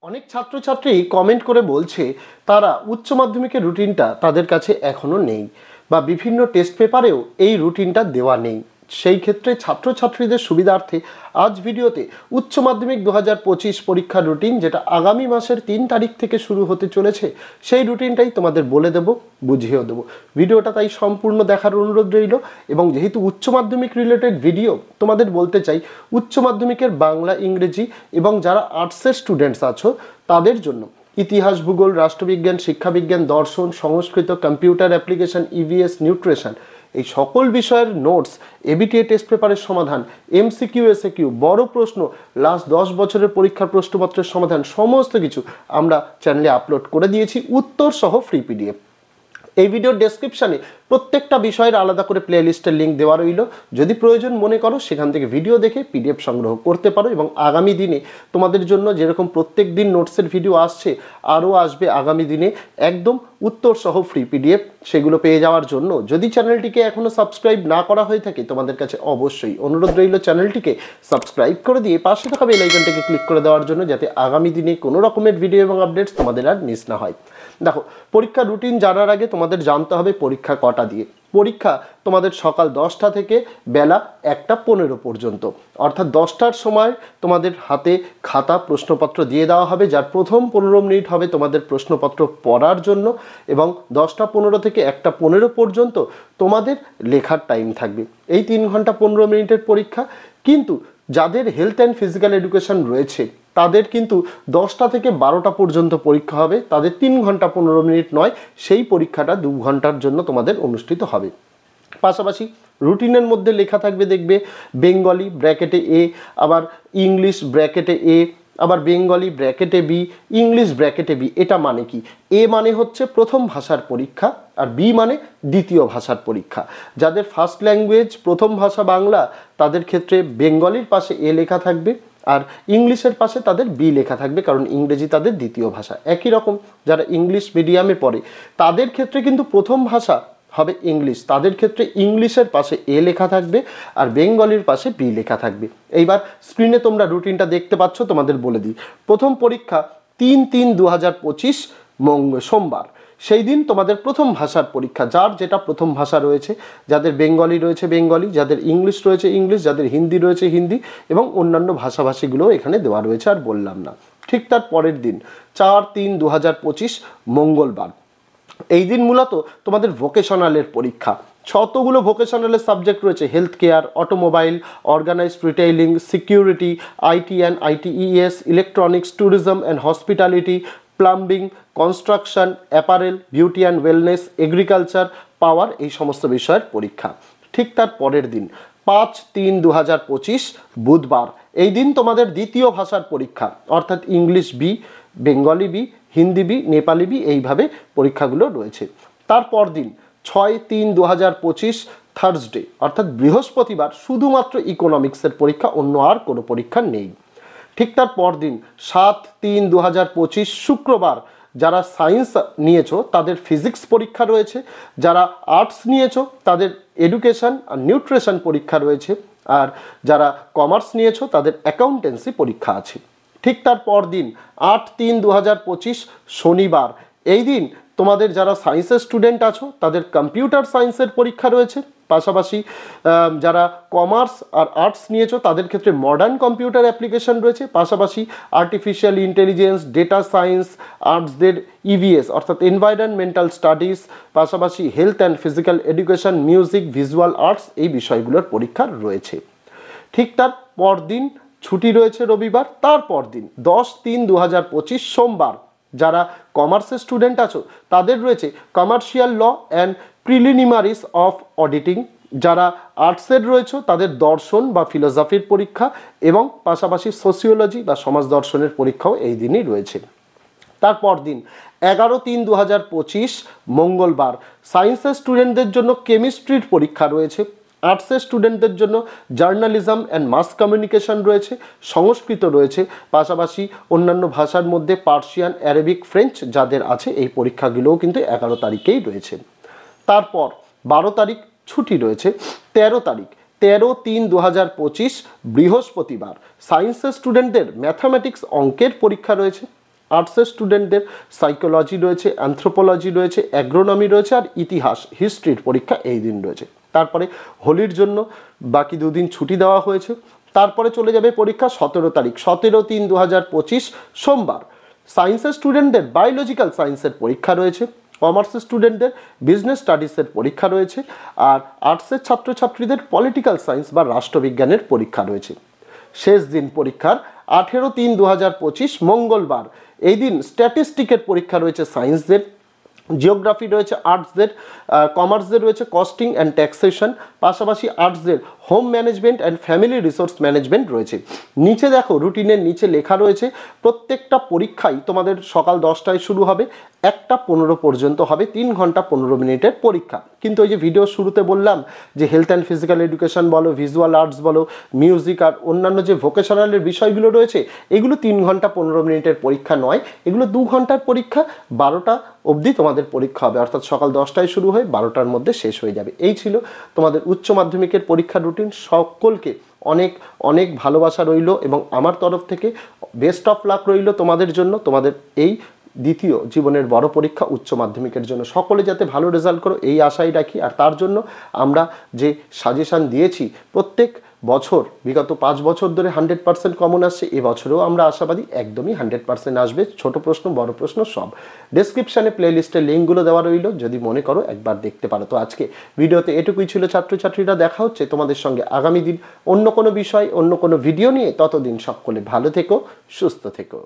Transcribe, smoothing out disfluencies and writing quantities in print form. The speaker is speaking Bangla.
অনেক ছাত্রছাত্রী কমেন্ট করে বলছে তারা উচ্চ মাধ্যমিকের রুটিনটা তাদের কাছে এখনো নেই বা বিভিন্ন টেস্ট পেপারেও এই রুটিনটা দেওয়া নেই। সেই ক্ষেত্রে ছাত্রছাত্রীদের সুবিধার্থে আজ ভিডিওতে উচ্চ মাধ্যমিক 2025 পরীক্ষার রুটিন, যেটা আগামী মাসের 3 তারিখ থেকে শুরু হতে চলেছে, সেই রুটিনটাই তোমাদের বলে দেব, বুঝিয়েও দেবো। ভিডিওটা তাই সম্পূর্ণ দেখার অনুরোধ রইল। এবং যেহেতু উচ্চ মাধ্যমিক রিলেটেড ভিডিও, তোমাদের বলতে চাই উচ্চ মাধ্যমিকের বাংলা, ইংরেজি এবং যারা আর্টসের স্টুডেন্টস আছো তাদের জন্য ইতিহাস, ভূগোল, রাষ্ট্রবিজ্ঞান, শিক্ষাবিজ্ঞান, দর্শন, সংস্কৃত, কম্পিউটার অ্যাপ্লিকেশন, ইভিএস, নিউট্রিশন, এই সকল বিষয়ের নোটস, এবিটিএ টেস্ট পেপারের সমাধান, এমসিকিউ, এসএকিউ, বড় প্রশ্ন, লাস্ট 10 বছরের পরীক্ষার প্রশ্নপত্রের সমাধান, সমস্ত কিছু আমরা চ্যানেলে আপলোড করে দিয়েছি, উত্তর সহ ফ্রি পিডিএফ। এই ভিডিওর ডেসক্রিপশানে প্রত্যেকটা বিষয়ের আলাদা করে প্লেলিস্টের লিঙ্ক দেওয়া রইল। যদি প্রয়োজন মনে করো সেখান থেকে ভিডিও দেখে পিডিএফ সংগ্রহ করতে পারো। এবং আগামী দিনে তোমাদের জন্য যেরকম প্রত্যেক দিন নোটসের ভিডিও আসছে, আরও আসবে আগামী দিনে একদম উত্তর সহ ফ্রি পিডিএফ। সেগুলো পেয়ে যাওয়ার জন্য যদি চ্যানেলটিকে এখনও সাবস্ক্রাইব না করা হয়ে থাকে, তোমাদের কাছে অবশ্যই অনুরোধ রইল চ্যানেলটিকে সাবস্ক্রাইব করে দিয়ে পাশে থাকা বেল আইকনটিকে ক্লিক করে দেওয়ার জন্য, যাতে আগামী দিনে কোনো রকমের ভিডিও এবং আপডেটস তোমাদের আর মিস না হয়। দেখো, পরীক্ষার রুটিন জানার আগে তোমাদের জানতে হবে পরীক্ষা কটা দিয়ে। পরীক্ষা তোমাদের সকাল 10টা থেকে বেলা 1টা 15 পর্যন্ত, অর্থাৎ 10টার সময় তোমাদের হাতে খাতা, প্রশ্নপত্র দিয়ে দেওয়া হবে, যার প্রথম 15 মিনিট হবে তোমাদের প্রশ্নপত্র পড়ার জন্য, এবং 10টা 15 থেকে 1টা 15 পর্যন্ত তোমাদের লেখার টাইম থাকবে। এই 3 ঘন্টা 15 মিনিটের পরীক্ষা। কিন্তু যাদের হেলথ অ্যান্ড ফিজিক্যাল এডুকেশন রয়েছে তাদের কিন্তু 10টা থেকে 12টা পর্যন্ত পরীক্ষা হবে। তাদের 3 ঘন্টা 15 মিনিট নয়, সেই পরীক্ষাটা 2 ঘন্টার জন্য তোমাদের অনুষ্ঠিত হবে। পাশাপাশি রুটিনের মধ্যে লেখা থাকবে, দেখবে বেঙ্গলি ব্র্যাকেটে এ, আবার ইংলিশ ব্র্যাকেটে এ, আবার বেঙ্গলি ব্র্যাকেটে বি, ইংলিশ ব্র্যাকেটে বি। এটা মানে কি? এ মানে হচ্ছে প্রথম ভাষার পরীক্ষা, আর বি মানে দ্বিতীয় ভাষার পরীক্ষা। যাদের ফার্স্ট ল্যাঙ্গুয়েজ প্রথম ভাষা বাংলা, তাদের ক্ষেত্রে বেঙ্গলির পাশে এ লেখা থাকবে, আর ইংলিশের পাশে তাদের বি লেখা থাকবে, কারণ ইংরেজি তাদের দ্বিতীয় ভাষা। একই রকম যারা ইংলিশ মিডিয়ামে পড়ে তাদের ক্ষেত্রে কিন্তু প্রথম ভাষা হবে ইংলিশ, তাদের ক্ষেত্রে ইংলিশের পাশে এ লেখা থাকবে, আর বেঙ্গলির পাশে বি লেখা থাকবে। এইবার স্ক্রিনে তোমরা রুটিনটা দেখতে পাচ্ছ, তোমাদের বলে দিই। প্রথম পরীক্ষা 3/3/2025 সোমবার। সেই দিন তোমাদের প্রথম ভাষার পরীক্ষা, যার যেটা প্রথম ভাষা রয়েছে। যাদের বেঙ্গলি রয়েছে বেঙ্গলি, যাদের ইংলিশ রয়েছে ইংলিশ, যাদের হিন্দি রয়েছে হিন্দি, এবং অন্যান্য ভাষাভাষীগুলোও এখানে দেওয়া রয়েছে, আর বললাম না। ঠিক তার পরের দিন 4/3/2025 মঙ্গলবার। এই দিন মূলত তোমাদের ভোকেশনালের পরীক্ষা। যতগুলো ভোকেশনালের সাবজেক্ট রয়েছে, health care, automobile, organised retailing, security, IT and ITES, electronics, tourism and hospitality, plumbing, construction, apparel, beauty and wellness, agriculture, power, এই সমস্ত বিষয়ের পরীক্ষা। ঠিক তার পরের দিন 5/3/2025 বুধবার। এই দিন তোমাদের দ্বিতীয় ভাষার পরীক্ষা, অর্থাৎ English B, Bengali B, Hindi B, Nepali B, এইভাবে পরীক্ষাগুলো রয়েছে। তারপর দিন 6/3/2025 থার্সডে, অর্থাৎ বৃহস্পতিবার, শুধুমাত্র ইকোনমিক্সের পরীক্ষা, অন্য আর কোনো পরীক্ষা নেই। ঠিক তার পর দিন 7/3/2025 শুক্রবার। যারা সায়েন্স নিয়েছো তাদের ফিজিক্স পরীক্ষা রয়েছে, যারা আর্টস নিয়েছো তাদের এডুকেশন আর নিউট্রিশন পরীক্ষা রয়েছে, আর যারা কমার্স নিয়েছো তাদের অ্যাকাউন্টেন্সি পরীক্ষা আছে। ঠিক তার পর দিন 8/3/2025 শনিবার। এই দিন তোমাদের যারা সায়েন্সের স্টুডেন্ট আছো তাদের কম্পিউটার সায়েন্সের পরীক্ষা রয়েছে। পাশাপাশি যারা কমার্স আর আর্টস নিয়েছো তাদের ক্ষেত্রে মডার্ন কম্পিউটার অ্যাপ্লিকেশন রয়েছে। পাশাপাশি আর্টিফিশিয়াল ইন্টেলিজেন্স, ডেটা সায়েন্স, আর্টসদের ইভিএস অর্থাৎ এনভায়রনমেন্টাল স্টাডিজ, পাশাপাশি health and physical education, music, visual arts, এই বিষয়গুলোর পরীক্ষা রয়েছে। ঠিক তার পরদিন ছুটি রয়েছে রবিবার। তারপর দিন 10/3/2025 সোমবার। যারা কমার্সের স্টুডেন্ট আছো তাদের রয়েছে commercial law and preliminaries of auditing. যারা আর্টসের রয়েছে তাদের দর্শন বা ফিলোসফির পরীক্ষা, এবং পাশাপাশি সোসিওলজি বা সমাজ দর্শনের পরীক্ষাও এই দিনই রয়েছে। তারপর দিন 11/3/2025 মঙ্গলবার। সায়েন্সের স্টুডেন্টদের জন্য কেমিস্ট্রির পরীক্ষা রয়েছে। আর্টসের স্টুডেন্টদের জন্য জার্নালিজম অ্যান্ড মাস কমিউনিকেশন রয়েছে, সংস্কৃত রয়েছে, পাশাপাশি অন্যান্য ভাষার মধ্যে পার্সিয়ান, অ্যারাবিক, ফ্রেঞ্চ যাদের আছে, এই পরীক্ষাগুলোও কিন্তু 11 তারিখেই রয়েছে। তারপর 12 তারিখ ছুটি রয়েছে। 13 তারিখ 13/3/2025 বৃহস্পতিবার। সায়েন্সের স্টুডেন্টদের ম্যাথামেটিক্স অঙ্কের পরীক্ষা রয়েছে। আর্টসের স্টুডেন্টদের সাইকোলজি রয়েছে, অ্যানথ্রোপোলজি রয়েছে, অ্যাগ্রোনমি রয়েছে আর ইতিহাস হিস্ট্রির পরীক্ষা এই দিন রয়েছে। তারপরে হোলির জন্য বাকি দুদিন ছুটি দেওয়া হয়েছে। তারপরে চলে যাবে পরীক্ষা 17 তারিখ, 17/3/2025 সোমবার। সায়েন্সের স্টুডেন্টদের বায়োলজিক্যাল সায়েন্সের পরীক্ষা রয়েছে, কমার্সের স্টুডেন্টদের বিজনেস স্টাডিজের পরীক্ষা রয়েছে, আর আর্টসের ছাত্রছাত্রীদের পলিটিক্যাল সায়েন্স বা রাষ্ট্রবিজ্ঞানের পরীক্ষা রয়েছে। শেষ দিন পরীক্ষার 18/3/2025 মঙ্গলবার। এই দিন স্ট্যাটিস্টিকের পরীক্ষা রয়েছে সায়েন্সদের, জিওগ্রাফি রয়েছে আর্টসদের, কমার্সদের রয়েছে কস্টিং অ্যান্ড ট্যাক্সেশন, পাশাপাশি আর্টসদের home management and family resource management রয়েছে। নিচে দেখো রুটিনের নিচে লেখা রয়েছে প্রত্যেকটা পরীক্ষাই তোমাদের সকাল 10টায় শুরু হবে, 1টা 15 পর্যন্ত হবে, 3 ঘন্টা 15 মিনিটের পরীক্ষা। কিন্তু ওই যে ভিডিও শুরুতে বললাম যে হেলথ অ্যান্ড ফিজিক্যাল এডুকেশন বলো, ভিজুয়াল আর্টস বলো, মিউজিক আর অন্যান্য যে ভোকেশনালের বিষয়গুলো রয়েছে এগুলো 3 ঘন্টা 15 মিনিটের পরীক্ষা নয়, এগুলো 2 ঘন্টার পরীক্ষা। 12টা অবধি তোমাদের পরীক্ষা হবে, অর্থাৎ সকাল 10টায় শুরু হয়ে 12টার মধ্যে শেষ হয়ে যাবে। এই ছিল তোমাদের উচ্চ মাধ্যমিকের পরীক্ষার রুটিন। সকলকে অনেক অনেক ভালোবাসা রইল এবং আমার তরফ থেকে বেস্ট অফ লাক রইল তোমাদের জন্য, তোমাদের এই দ্বিতীয় জীবনের বড় পরীক্ষা উচ্চ মাধ্যমিকের জন্য। সকলে যাতে ভালো রেজাল্ট করো এই আশাই রাখি। আর তার জন্য আমরা যে সাজেশান দিয়েছি প্রত্যেক বছর বিগত 5 বছর ধরে 100% কমন আসছে, এবছরেও আমরা আশাবাদী একদমই 100% আসবে। ছোট প্রশ্ন বড় প্রশ্ন সব। ডেসক্রিপশানে প্লেলিস্টের লিঙ্কগুলো দেওয়া রইল, যদি মনে করো একবার দেখতে পারো। তো আজকে ভিডিওতে এটুকুই ছিল ছাত্রছাত্রীরা, দেখা হচ্ছে তোমাদের সঙ্গে আগামী দিন অন্য কোনো বিষয় অন্য কোনো ভিডিও নিয়ে। ততদিন সকলে ভালো থেকো, সুস্থ থেকো।